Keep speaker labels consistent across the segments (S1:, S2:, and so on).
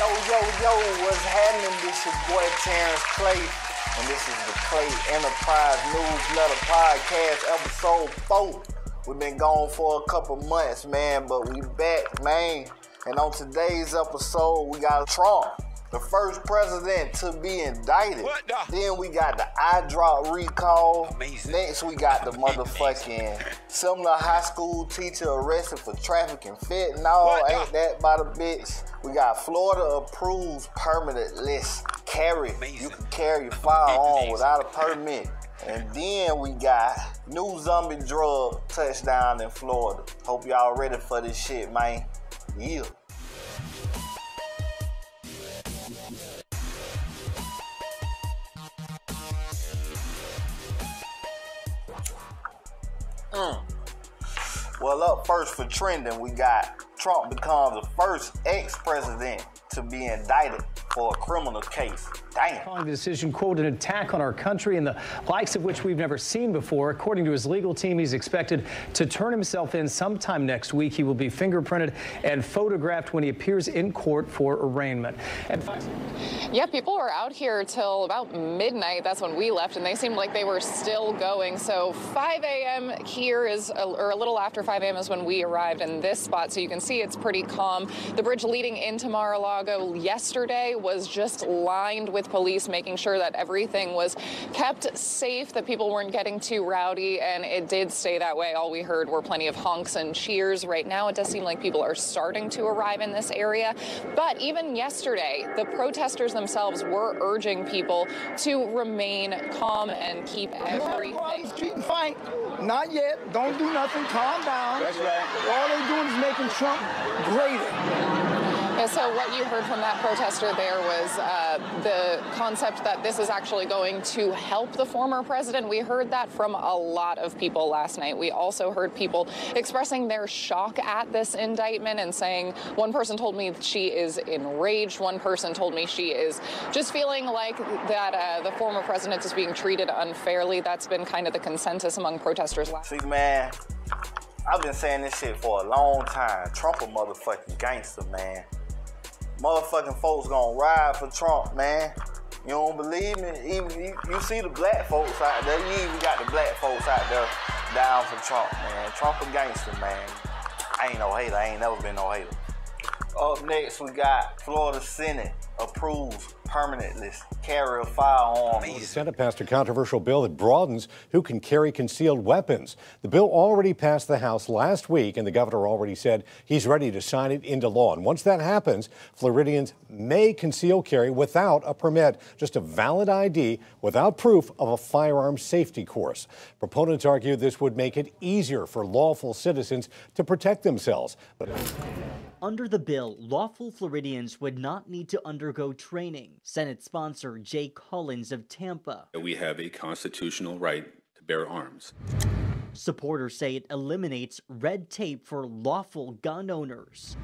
S1: Yo, what's happening? This your boy Terence Clay, and this is the ClayEnterprise Newsletter Podcast, episode 4. We've been gone for a couple months, man, but we back, man. And on today's episode, we got Trump, the first president to be indicted. Then we got the eye drop recall.
S2: Amazing.
S1: Next, we got the motherfucking similar high school teacher arrested for trafficking fentanyl. Ain't that by the bitch? We got Florida approves permitless carry.
S2: Amazing.
S1: You can carry a firearm without a permit. And then we got new zombie drug touchdown in Florida. Hope y'all ready for this shit, man. Yeah. Well, up first for trending, we got Trump becomes the first ex-president to be indicted for a criminal case. Damn.
S3: Calling the decision, quote, an attack on our country and the likes of which we've never seen before. According to his legal team, he's expected to turn himself in sometime next week. He will be fingerprinted and photographed when he appears in court for arraignment. And
S4: yeah, people were out here till about midnight. That's when we left, and they seemed like they were still going. So 5 a.m. here is, or a little after 5 a.m. is when we arrived in this spot. So you can see it's pretty calm. The bridge leading into Mar-a-Lago yesterday was just lined with police, making sure that everything was kept safe, that people weren't getting too rowdy, and it did stay that way. All we heard were plenty of honks and cheers. Right now, it does seem like people are starting to arrive in this area. But even yesterday, the protesters themselves were urging people to remain calm and keep everything.
S5: Street and fight. Not yet. Don't do nothing. Calm down.
S1: That's right.
S5: All they're doing is making Trump greater.
S4: Yeah, so what you heard from that protester there was the concept that this is actually going to help the former president. We heard that from a lot of people last night. We also heard people expressing their shock at this indictment and saying, one person told me she is enraged. One person told me she is just feeling like that the former president is being treated unfairly. That's been kind of the consensus among protesters last night.
S1: See, man, I've been saying this shit for a long time. Trump a motherfucking gangster, man. Motherfucking folks gonna ride for Trump, man. You don't believe me? Even you see the black folks out there. You even got the black folks out there down for Trump, man. Trump a gangster, man. I ain't no hater. I ain't never been no hater. Up next, we got Florida Senate approves permitless carry of firearms.
S6: The Senate passed a controversial bill that broadens who can carry concealed weapons. The bill already passed the House last week, and the governor already said he's ready to sign it into law. And once that happens, Floridians may conceal carry without a permit, just a valid ID without proof of a firearm safety course. Proponents argue this would make it easier for lawful citizens to protect themselves.
S7: Under the bill, lawful Floridians would not need to undergo training. Senate sponsor Jay Collins of Tampa.
S8: We have a constitutional right to bear arms.
S7: Supporters say it eliminates red tape for lawful gun owners.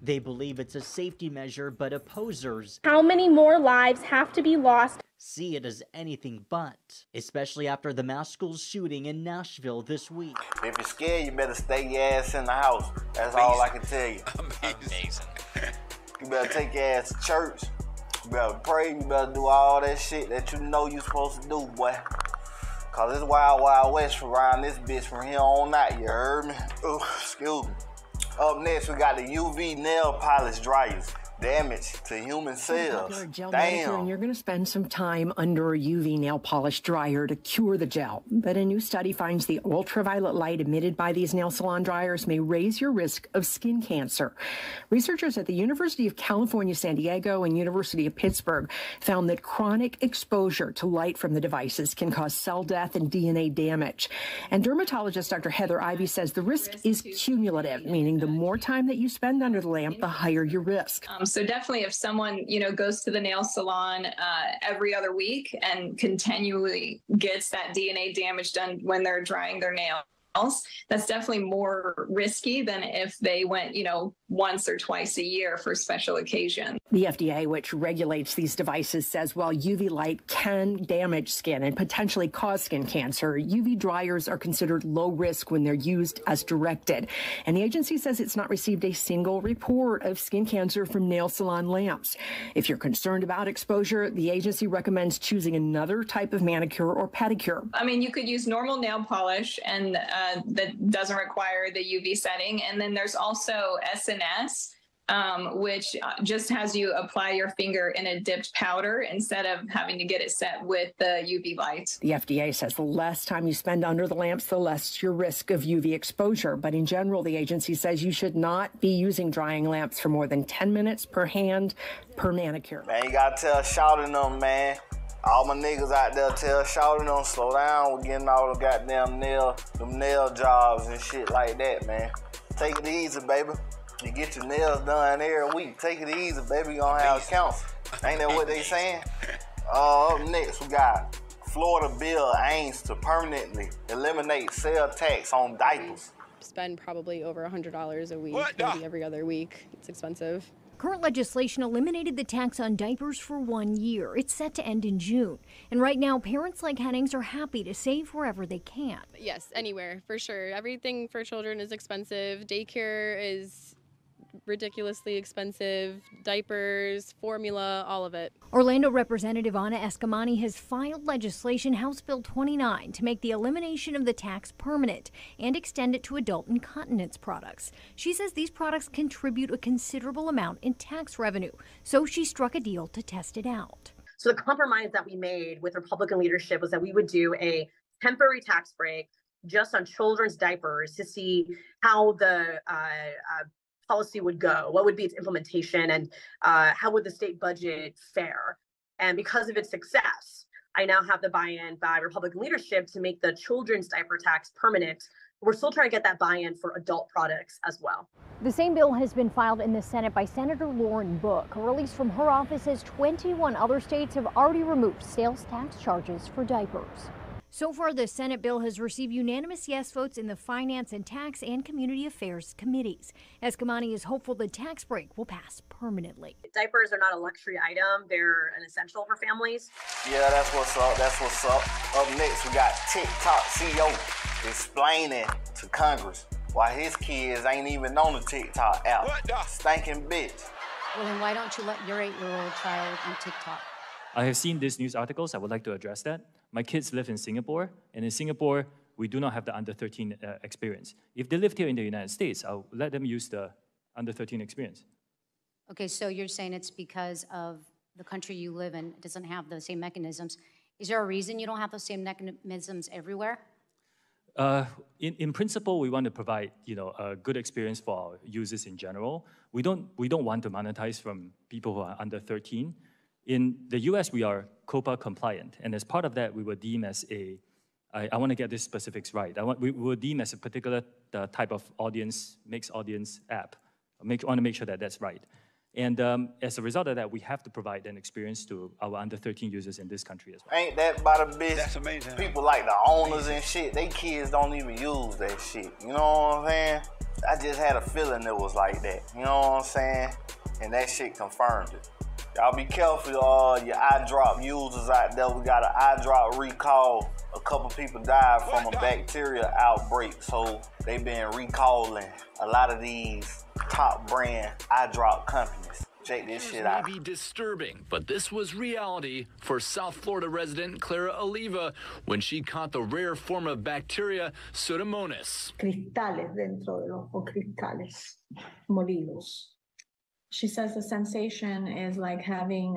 S7: They believe it's a safety measure, but opposers,
S9: how many more lives have to be lost,
S7: see it as anything but, especially after the mass school shooting in Nashville this week.
S1: If you're scared, you better stay your ass in the house. That's all I can tell you.
S2: Amazing.
S1: You better take your ass to church. You better pray. You better do all that shit that you know you're supposed to do, boy. Cause it's wild, wild west around this bitch from here on out, you heard me? Ooh, excuse me. Up next, we got the UV nail polish dryers. Damage to human cells. Damn.
S10: And you're going to spend some time under a UV nail polish dryer to cure the gel. But a new study finds the ultraviolet light emitted by these nail salon dryers may raise your risk of skin cancer. Researchers at the University of California, San Diego and University of Pittsburgh found that chronic exposure to light from the devices can cause cell death and DNA damage. And dermatologist Dr. Heather Ivey says the risk is cumulative, meaning the more time that you spend under the lamp, the higher your risk.
S11: So definitely if someone, goes to the nail salon every other week and continually gets that DNA damage done when they're drying their nails, else, that's definitely more risky than if they went, once or twice a year for special occasions.
S10: The FDA, which regulates these devices, says while UV light can damage skin and potentially cause skin cancer, UV dryers are considered low risk when they're used as directed. And the agency says it's not received a single report of skin cancer from nail salon lamps. If you're concerned about exposure, the agency recommends choosing another type of manicure or pedicure.
S11: I mean, you could use normal nail polish, and that doesn't require the UV setting. And then there's also SNS, which just has you apply your finger in a dipped powder instead of having to get it set with the UV light.
S10: The FDA says the less time you spend under the lamps, the less your risk of UV exposure. But in general, the agency says you should not be using drying lamps for more than 10 minutes per hand per manicure.
S1: Man, you gotta tell shouting them, man. All my niggas out there tell shouting them, slow down. We're getting all the goddamn nail jobs and shit like that, man. Take it easy, baby. You get your nails done every week. Take it easy, baby. You gonna have counts. Ain't that what they saying? Up next, we got Florida bill aims to permanently eliminate sales tax on diapers.
S2: Spend probably over $100 a week, maybe every other week. It's expensive.
S12: Current legislation eliminated the tax on diapers for 1 year. It's set to end in June. And right now, parents like Hennings are happy to save wherever they can.
S2: Yes, anywhere, for sure. Everything for children is expensive. Daycare is ridiculously expensive. Diapers, formula, all of it.
S12: Orlando Representative Anna Escamani has filed legislation, House Bill 29, to make the elimination of the tax permanent and extend it to adult incontinence products. She says these products contribute a considerable amount in tax revenue, so she struck a deal to test it out.
S13: So the compromise that we made with Republican leadership was that we would do a temporary tax break just on children's diapers to see how the policy would go, what would be its implementation, and how would the state budget fare. And because of its success, I now have the buy-in by Republican leadership to make the children's diaper tax permanent. We're still trying to get that buy-in for adult products as well.
S12: The same bill has been filed in the Senate by Senator Lauren Book. A release from her office says 21 other states have already removed sales tax charges for diapers. So far, the Senate bill has received unanimous yes votes in the Finance and Tax and Community Affairs committees. Escamani is hopeful the tax break will pass permanently.
S13: Diapers are not a luxury item. They're an essential for families.
S1: Yeah, that's what's up. That's what's up. Up next, we got TikTok CEO explaining to Congress why his kids ain't even on the TikTok app. Stinking bitch.
S14: Well, then why don't you let your 8-year-old child on TikTok?
S15: I have seen these news articles. I would like to address that. My kids live in Singapore, and in Singapore, we do not have the under 13 experience. If they lived here in the United States, I'll let them use the under 13 experience.
S14: Okay, so you're saying it's because of the country you live in doesn't have the same mechanisms. Is there a reason you don't have the same mechanisms everywhere?
S15: In principle, we want to provide a good experience for our users in general. We don't want to monetize from people who are under 13. In the US, we are COPA compliant, and as part of that, we were deemed as I want to get these specifics right. We were deemed as a particular type of audience, mixed audience app. I want to make sure that that's right. And as a result of that, we have to provide an experience to our under 13 users in this country as well.
S1: Ain't that about a bitch?
S16: That's amazing.
S1: People like the owners and shit, they kids don't even use that shit. You know what I'm saying? I just had a feeling it was like that. You know what I'm saying? And that shit confirmed it. Y'all be careful, your eye drop users out there. We got an eye drop recall. A couple people died from a bacteria outbreak, so they've been recalling a lot of these top brand eye drop companies. Check this shit out.
S17: May be disturbing, but this was reality for South Florida resident Clara Oliva when she caught the rare form of bacteria Pseudomonas.
S18: Cristales dentro del ojo, cristales molidos. She says the sensation is like having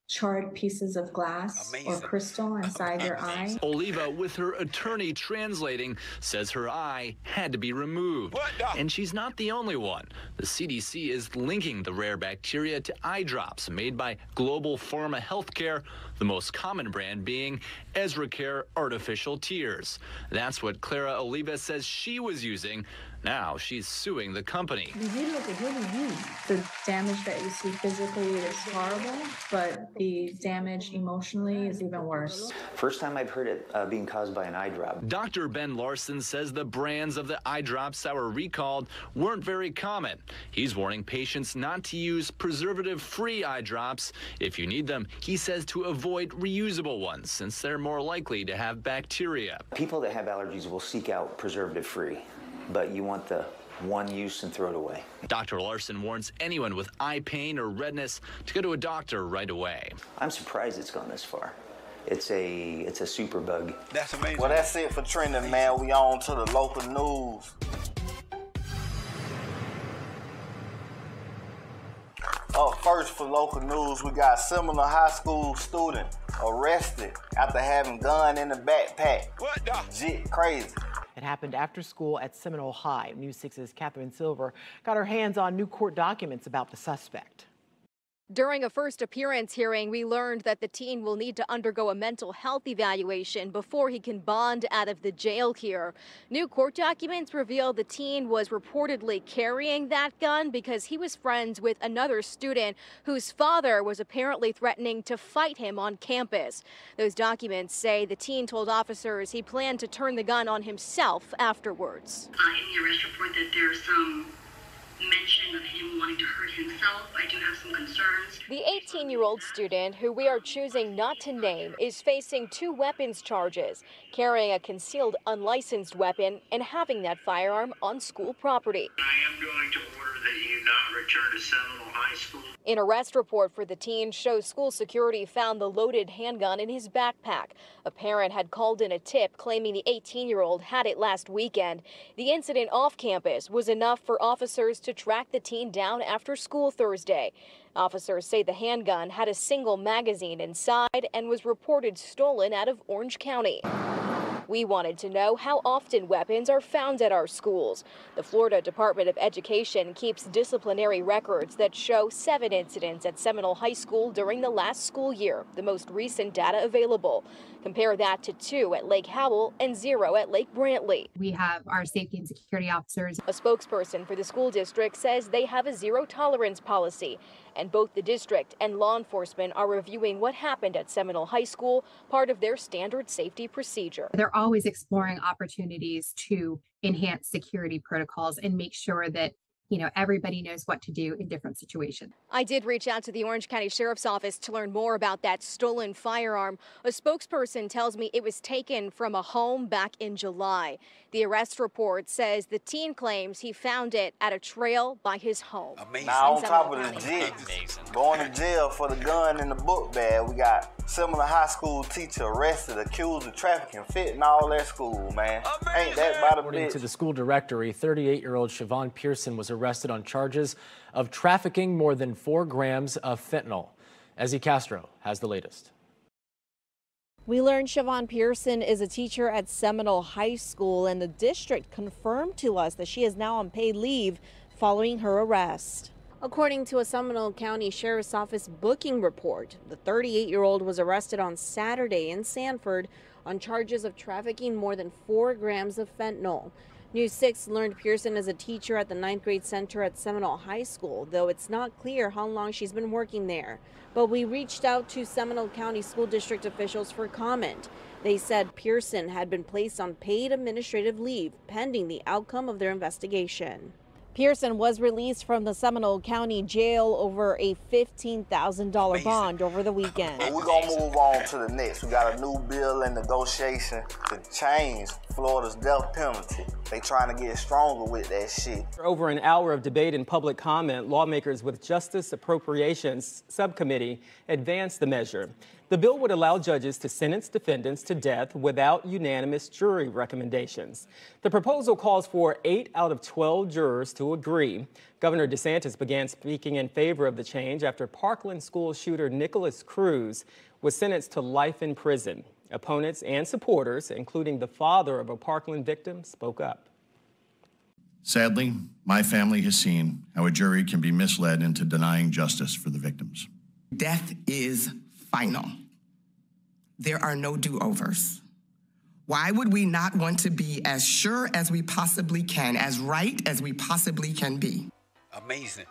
S18: charred pieces of glass or crystal inside your eye.
S17: Oliva, with her attorney translating, says her eye had to be removed. And she's not the only one. The CDC is linking the rare bacteria to eye drops made by Global Pharma Healthcare, the most common brand being EzraCare Artificial Tears. That's what Clara Oliva says she was using. Now she's suing the company.
S18: The damage that you see physically is horrible, but the damage emotionally is even worse.
S16: First time I've heard it being caused by an eye drop.
S17: Dr. Ben Larson says the brands of the eye drops that were recalled weren't very common. He's warning patients not to use preservative-free eye drops. If you need them, he says to avoid reusable ones since they're more likely to have bacteria.
S16: People that have allergies will seek out preservative-free, but you want the one use and throw it away.
S17: Dr. Larson warns anyone with eye pain or redness to go to a doctor right away.
S16: I'm surprised it's gone this far. It's a super bug.
S1: That's amazing. Well, that's it for trending, man. We on to the local news. Up first for local news, we got Seminole High School student arrested after having gun in the backpack. What the? Shit, crazy.
S19: It happened after school at Seminole High. News 6's Catherine Silver got her hands on new court documents about the suspect.
S12: During a first appearance hearing, we learned that the teen will need to undergo a mental health evaluation before he can bond out of the jail here. New court documents reveal the teen was reportedly carrying that gun because he was friends with another student whose father was apparently threatening to fight him on campus. Those documents say the teen told officers he planned to turn the gun on himself afterwards.
S20: In the arrest report that there's some mention of him wanting to hurt himself. I do have some concerns.
S12: The 18-year-old student, who we are choosing not to name, is facing 2 weapons charges: carrying a concealed unlicensed weapon and having that firearm on school property.
S20: I am going to order that you not return to Seminole High School.
S12: An arrest report for the teen shows school security found the loaded handgun in his backpack. A parent had called in a tip claiming the 18-year-old had it last weekend. The incident off campus was enough for officers to track the teen down after school Thursday. Officers say the handgun had a single magazine inside and was reported stolen out of Orange County. We wanted to know how often weapons are found at our schools. The Florida Department of Education keeps disciplinary records that show 7 incidents at Seminole High School during the last school year, the most recent data available. Compare that to 2 at Lake Howell and 0 at Lake Brantley.
S21: We have our safety and security officers.
S12: A spokesperson for the school district says they have a zero-tolerance policy, and both the district and law enforcement are reviewing what happened at Seminole High School, part of their standard safety procedure.
S21: They're always exploring opportunities to enhance security protocols and make sure that everybody knows what to do in different situations.
S12: I did reach out to the Orange County Sheriff's Office to learn more about that stolen firearm. A spokesperson tells me it was taken from a home back in July. The arrest report says the teen claims he found it at a trail by his home.
S1: Amazing. Now on top of the jigs, going to jail for the gun in the book bag, we got Seminole High School teacher arrested, accused of trafficking fentanyl at school, man. Amazing. Ain't that about a
S22: According
S1: bitch?
S22: to the school directory, 38-year-old Siobhan Pearson was arrested on charges of trafficking more than 4 grams of fentanyl. Ezzy Castro has the latest.
S23: We learned Siobhan Pearson is a teacher at Seminole High School, and the district confirmed to us that she is now on paid leave following her arrest. According to a Seminole County Sheriff's Office booking report, the 38-year-old was arrested on Saturday in Sanford on charges of trafficking more than 4 grams of fentanyl. News 6 learned Pearson is a teacher at the 9th grade center at Seminole High School, though it's not clear how long she's been working there. But we reached out to Seminole County School District officials for comment. They said Pearson had been placed on paid administrative leave pending the outcome of their investigation. Pearson was released from the Seminole County Jail over a $15,000 bond over the weekend.
S1: We're going to move on to the next. We got a new bill in negotiation to change Florida's death penalty. They trying to get stronger with that shit.
S24: For over an hour of debate and public comment, lawmakers with Justice Appropriations Subcommittee advanced the measure. The bill would allow judges to sentence defendants to death without unanimous jury recommendations. The proposal calls for 8 out of 12 jurors to agree. Governor DeSantis began speaking in favor of the change after Parkland school shooter Nicholas Cruz was sentenced to life in prison. Opponents and supporters, including the father of a Parkland victim, spoke up.
S25: Sadly, my family has seen how a jury can be misled into denying justice for the victims.
S26: Death is final. There are no do-overs.
S3: Why would we not want to be as sure as we possibly can, as right as we possibly can be?
S4: Amazing.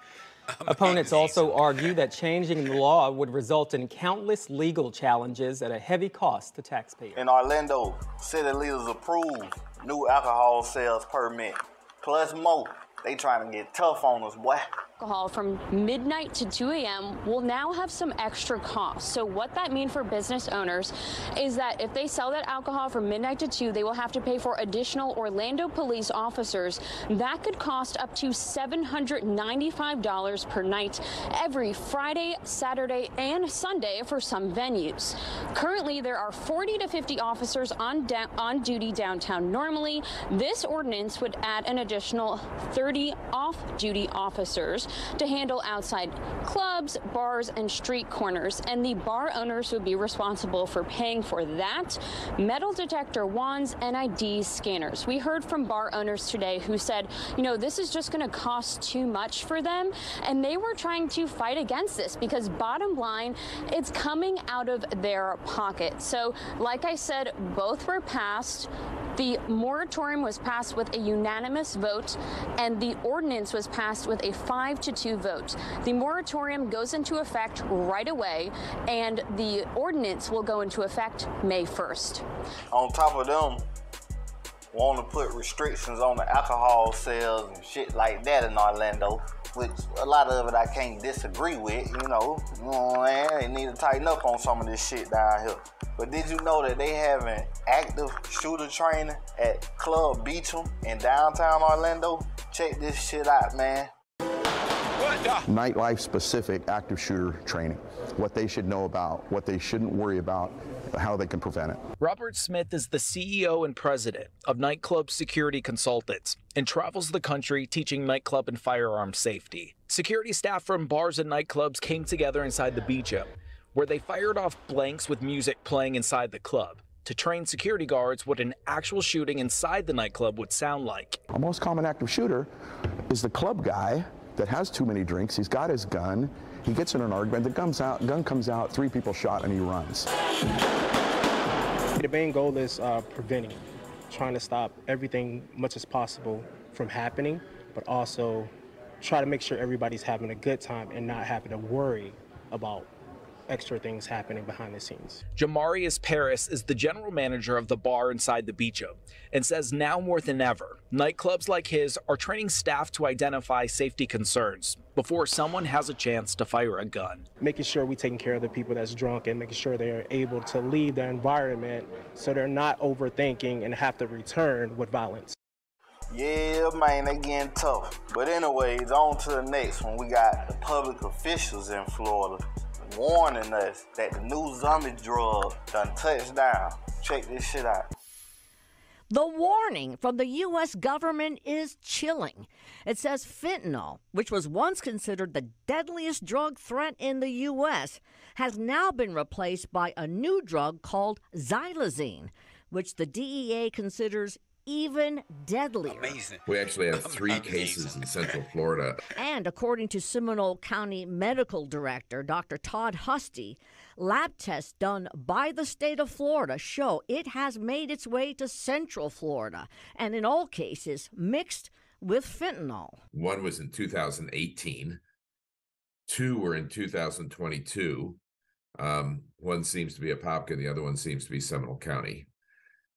S24: Opponents also argue that changing the law would result in countless legal challenges at a heavy cost to taxpayers.
S1: In Orlando, city leaders approved new alcohol sales permit, plus more. They trying to get tough on us, boy.
S5: Alcohol from midnight to 2 a.m. will now have some extra costs. So what that means for business owners is that if they sell that alcohol from midnight to 2, they will have to pay for additional Orlando police officers. That could cost up to $795 per night every Friday, Saturday, and Sunday for some venues. Currently, there are 40 to 50 officers on duty downtown normally. This ordinance would add an additional 30 off-duty officers to handle outside clubs, bars, and street corners, and the bar owners would be responsible for paying for that, metal detector wands, and ID scanners. We heard from bar owners today who said, this is just going to cost too much for them, and they were trying to fight against this because bottom line, it's coming out of their pocket. So, like I said, both were passed. The moratorium was passed with a unanimous vote, and the ordinance was passed with a 5-2 vote. The moratorium goes into effect right away, and the ordinance will go into effect May 1st.
S1: On top of them, want to put restrictions on the alcohol sales and shit like that in Orlando, which a lot of it I can't disagree with, They need to tighten up on some of this shit down here. But did you know that they having active shooter training at Club Beacham in downtown Orlando? Check this shit out, man.
S6: Nightlife specific active shooter training, what they should know about, what they shouldn't worry about, how they can prevent it.
S8: Robert Smith is the CEO and president of Nightclub Security Consultants and travels the country teaching nightclub and firearm safety. Security staff from bars and nightclubs came together inside the Beacham, where they fired off blanks with music playing inside the club to train security guards what an actual shooting inside the nightclub would sound like.
S6: The most common active shooter is the club guy that has too many drinks. He's got his gun. He gets in an argument. The gun comes out, 3 people shot, and he runs.
S26: The main goal is preventing, trying to stop everything much as possible from happening, but also try to make sure everybody's having a good time and not having to worry about extra things happening behind the scenes.
S8: Jamarius Paris is the general manager of the bar inside the Beacham and says now more than ever, nightclubs like his are training staff to identify safety concerns before someone has a chance to fire a gun.
S26: Making sure we're taking care of the people that's drunk and making sure they're able to leave the environment so they're not overthinking and have to return with violence.
S1: Yeah, man, they getting tough. But anyways, on to the next one. We got the public officials in Florida warning us that the new zombie drug done touched down. Check this shit out.
S27: The warning from the U.S. government is chilling. It says fentanyl, which was once considered the deadliest drug threat in the U.S., has now been replaced by a new drug called xylazine, which the DEA considers even deadlier.
S4: Amazing.
S28: We actually have 3 cases in Central Florida.
S27: And according to Seminole County Medical Director Dr. Todd Husty, lab tests done by the state of Florida show it has made its way to Central Florida, and in all cases mixed with fentanyl.
S28: 1 was in 2018. 2 were in 2022. One seems to be Apopka, the other one seems to be Seminole County.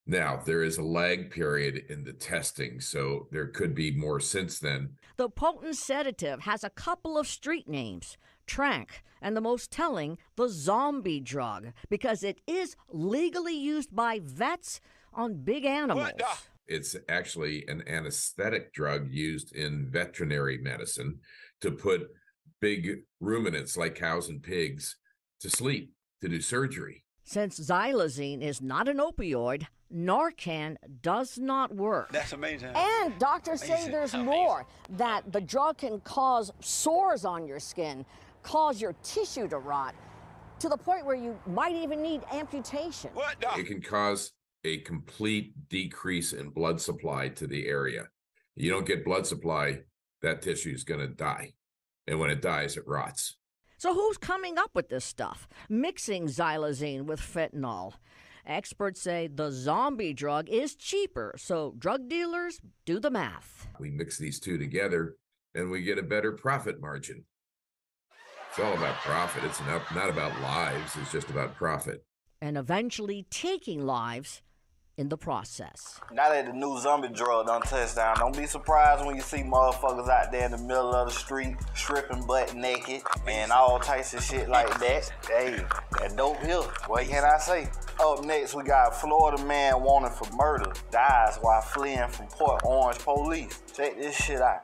S28: Now, there is a lag period in the testing, so there could be more since then.
S27: The potent sedative has a couple of street names, Trank, and the most telling, the zombie drug, because it is legally used by vets on big animals.
S28: It's actually an anesthetic drug used in veterinary medicine to put big ruminants like cows and pigs to sleep, to do surgery.
S27: Since xylazine is not an opioid, Narcan does not work.
S4: That's amazing.
S27: And doctors say there's more, that the drug can cause sores on your skin, cause your tissue to rot, to the point where you might even need amputation.
S28: It can cause a complete decrease in blood supply to the area. You don't get blood supply, that tissue is going to die. And when it dies, it rots.
S27: So who's coming up with this stuff, mixing xylazine with fentanyl? Experts say the zombie drug is cheaper, so drug dealers do the math.
S28: We mix these two together and we get a better profit margin. It's all about profit. It's not about lives. It's just about profit.
S27: And eventually taking lives in the process.
S1: Now that the new zombie drug done touchdown, don't be surprised when you see motherfuckers out there in the middle of the street stripping butt naked and all types of shit like that. Hey, that dope here. What can I say? Up next, we got Florida man wanted for murder dies while fleeing from Port Orange police. Check this shit out.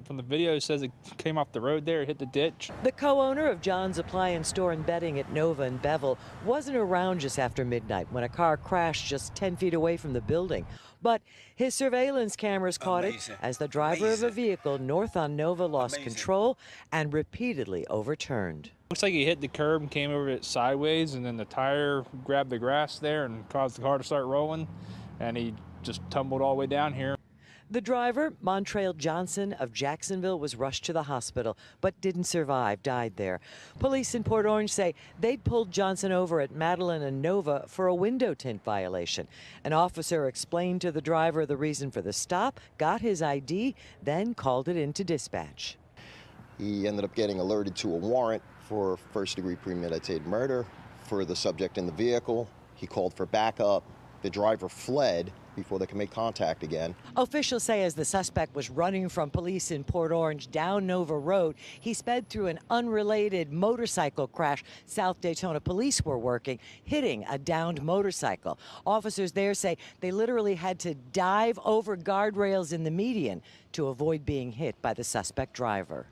S2: From the video, it says it came off the road there, hit the ditch.
S4: The co-owner of John's Appliance Store and Bedding at Nova in Bevel wasn't around just after midnight when a car crashed just 10 feet away from the building. But his surveillance cameras caught it as the driver of a vehicle north on Nova lost control and repeatedly overturned.
S2: Looks like he hit the curb and came over it sideways, and then the tire grabbed the grass there and caused the car to start rolling, and he just tumbled all the way down here.
S4: The driver, Montrail Johnson of Jacksonville, was rushed to the hospital but didn't survive, died there. Police in Port Orange say they'd pulled Johnson over at Madeline and Nova for a window tint violation. An officer explained to the driver the reason for the stop, got his ID, then called it into dispatch.
S7: He ended up getting alerted to a warrant for first-degree premeditated murder for the subject in the vehicle. He called for backup. The driver fled before they could make contact again.
S4: Officials say as the suspect was running from police in Port Orange down Nova Road, he sped through an unrelated motorcycle crash South Daytona police were working, hitting a downed motorcycle. Officers there say they literally had to dive over guardrails in the median to avoid being hit by the suspect driver.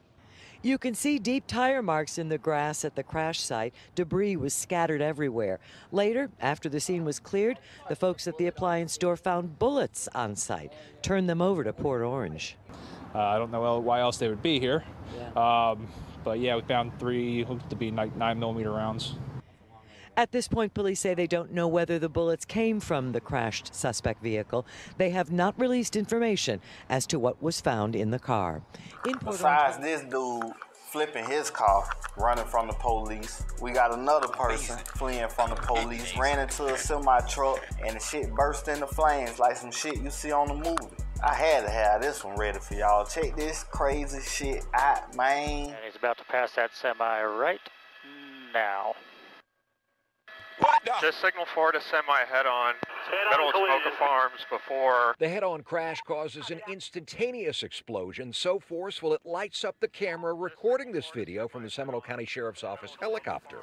S4: You can see deep tire marks in the grass at the crash site. Debris was scattered everywhere. Later, after the scene was cleared, the folks at the appliance store found bullets on site, turned them over to Port Orange.
S2: I don't know why else they would be here. But yeah, we found 3, looked to be 9mm rounds.
S4: At this point, police say they don't know whether the bullets came from the crashed suspect vehicle. They have not released information as to what was found in the car.
S1: Besides this dude flipping his car, running from the police, we got another person fleeing from the police, ran into a semi-truck, and the shit burst into flames like some shit you see on the movie. I had to have this one ready for y'all. Check this crazy shit out, man.
S9: And he's about to pass that semi right now.
S10: Just signal for to semi head-on. Middle of Smoker Farms before.
S11: The head-on crash causes an instantaneous explosion so forceful it lights up the camera recording this video from the Seminole County Sheriff's Office helicopter.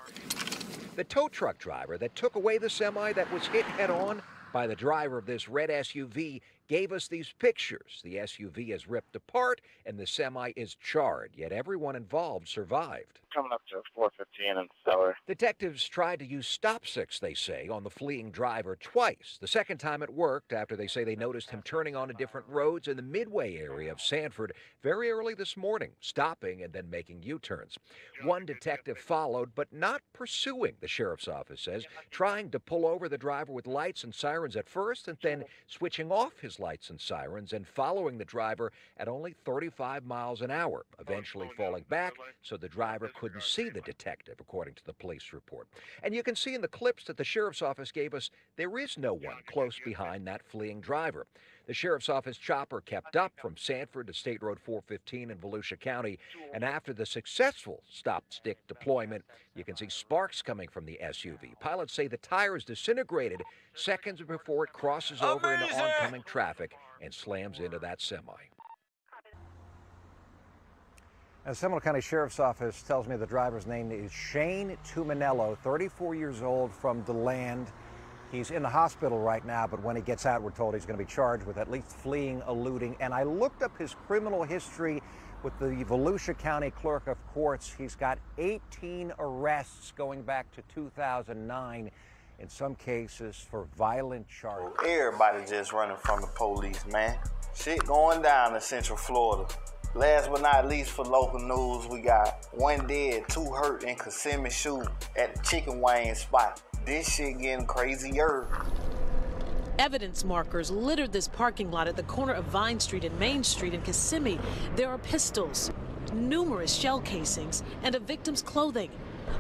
S11: The tow truck driver that took away the semi that was hit head-on by the driver of this red SUV gave us these pictures. The SUV is ripped apart and the semi is charred, yet everyone involved survived.
S10: Coming up to 415 and Stellar.
S11: Detectives tried to use stop sticks, they say, on the fleeing driver twice. The second time it worked after they say they noticed him turning onto different roads in the Midway area of Sanford very early this morning, stopping and then making U-turns. One detective followed, but not pursuing, the sheriff's office says, trying to pull over the driver with lights and sirens at first and then switching off his lights and sirens and following the driver at only 35 miles an hour, eventually falling back so the driver couldn't see the detective, according to the police report. And you can see in the clips that the sheriff's office gave us, there is no one close behind that fleeing driver. The sheriff's office chopper kept up from Sanford to State Road 415 in Volusia County, and after the successful stop-stick deployment, you can see sparks coming from the SUV. Pilots say the tires disintegrated seconds before it crosses over into oncoming traffic and slams into that semi.
S13: The Seminole County Sheriff's Office tells me the driver's name is Shane Tuminello, 34 years old, from DeLand. He's in the hospital right now, but when he gets out, we're told he's going to be charged with at least fleeing, eluding. And I looked up his criminal history with the Volusia County Clerk of Courts. He's got 18 arrests going back to 2009, in some cases for violent charges.
S1: Everybody just running from the police, man. Shit going down in Central Florida. Last but not least, for local news, we got 1 dead, 2 hurt in Kissimmee shooting at the chicken wing spot. This shit getting crazier.
S14: Evidence markers littered this parking lot at the corner of Vine Street and Main Street in Kissimmee. There are pistols, numerous shell casings, and a victim's clothing.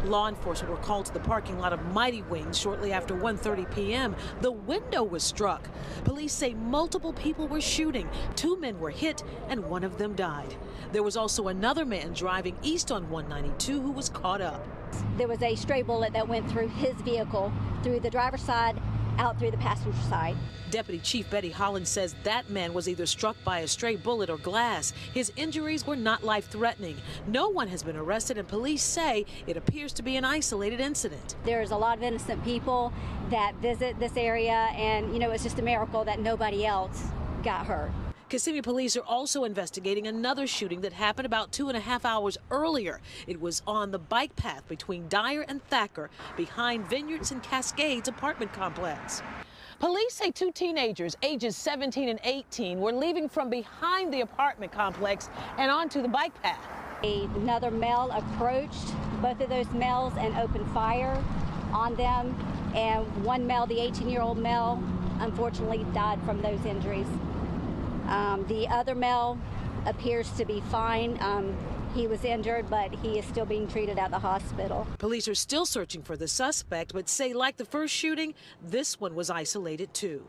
S14: Law enforcement were called to the parking lot of Mighty Wings shortly after 1:30 p.m. The window was struck. Police say multiple people were shooting. 2 men were hit and one of them died. There was also another man driving east on 192 who was caught up.
S12: There was a stray bullet that went through his vehicle, through the driver's side, out through the passenger side.
S14: Deputy Chief Betty Holland says that man was either struck by a stray bullet or glass. His injuries were not life-threatening. No one has been arrested, and police say it appears to be an isolated incident.
S12: There's a lot of innocent people that visit this area, and, you know, it's just a miracle that nobody else got hurt.
S14: Kissimmee police are also investigating another shooting that happened about 2.5 hours earlier. It was on the bike path between Dyer and Thacker, behind Vineyards and Cascades apartment complex. Police say 2 teenagers, ages 17 and 18, were leaving from behind the apartment complex and onto the bike path.
S12: Another male approached both of those males and opened fire on them, and one male, the 18-year-old male, unfortunately died from those injuries. The other male appears to be fine. He was injured, but he is still being treated at the hospital.
S14: Police are still searching for the suspect, but say, like the first shooting, this one was isolated too.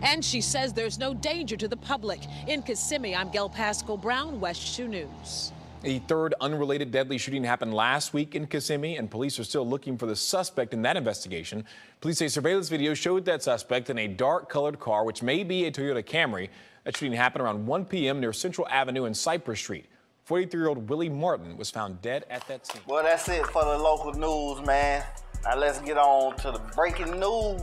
S14: And she says there's no danger to the public. In Kissimmee, I'm Gail Pascal Brown, West 2 News.
S15: A third unrelated deadly shooting happened last week in Kissimmee, and police are still looking for the suspect in that investigation. Police say surveillance video showed that suspect in a dark-colored car, which may be a Toyota Camry. That shooting happened around 1 p.m. near Central Avenue and Cypress Street. 43-year-old Willie Martin was found dead at that scene.
S1: Well, that's it for the local news, man. Now let's get on to the breaking news.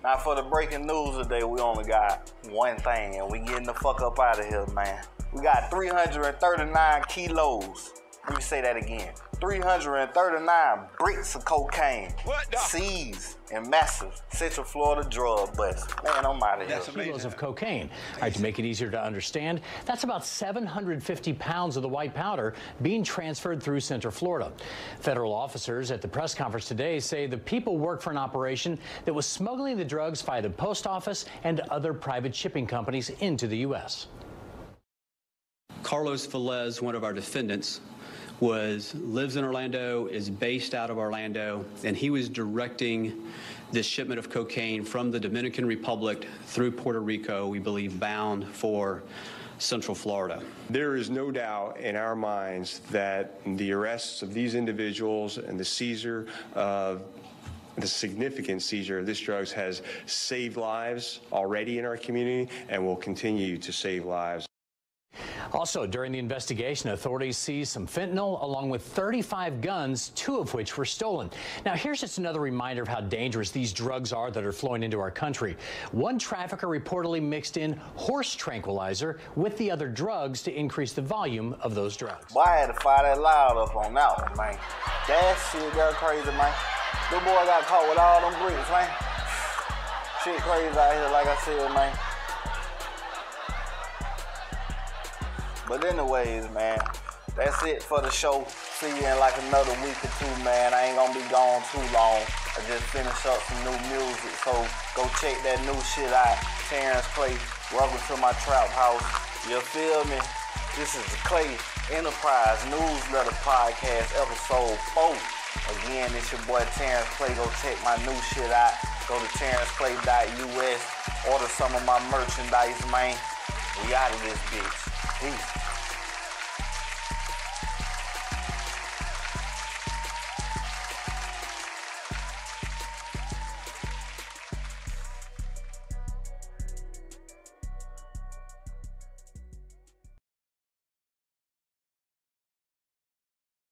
S1: Now for the breaking news today, we only got one thing, and we getting the fuck up out of here, man. We got 339 kilos. Let me say that again. 339 bricks of cocaine seized in massive Central Florida drug bust. Man, I'm out of here.
S16: Kilos of cocaine. All right, to make it easier to understand, that's about 750 pounds of the white powder being transferred through Central Florida. Federal officers at the press conference today say the people worked for an operation that was smuggling the drugs via the post office and other private shipping companies into the U.S.
S17: Carlos Velez, one of our defendants, lives in Orlando, is based out of Orlando, and he was directing this shipment of cocaine from the Dominican Republic through Puerto Rico, we believe bound for Central Florida.
S18: There is no doubt in our minds that the arrests of these individuals and the significant seizure of this drugs has saved lives already in our community and will continue to save lives.
S16: Also, during the investigation, authorities seized some fentanyl along with 35 guns, 2 of which were stolen. Now, here's just another reminder of how dangerous these drugs are that are flowing into our country. One trafficker reportedly mixed in horse tranquilizer with the other drugs to increase the volume of those drugs.
S1: Boy, I had to fire that loud up on that one, man. That shit got crazy, man. The boy got caught with all them bricks, man. Shit crazy out here, like I said, man. But anyways, man, that's it for the show. See you in like another week or 2, man. I ain't gonna be gone too long. I just finished up some new music, so go check that new shit out. Terence Clay, welcome to my trap house. You feel me? This is the ClayEnterprise Newsletter Podcast, episode 4. Again, it's your boy Terence Clay. Go check my new shit out. Go to terenceclay.us. Order some of my merchandise, man. We out of this bitch.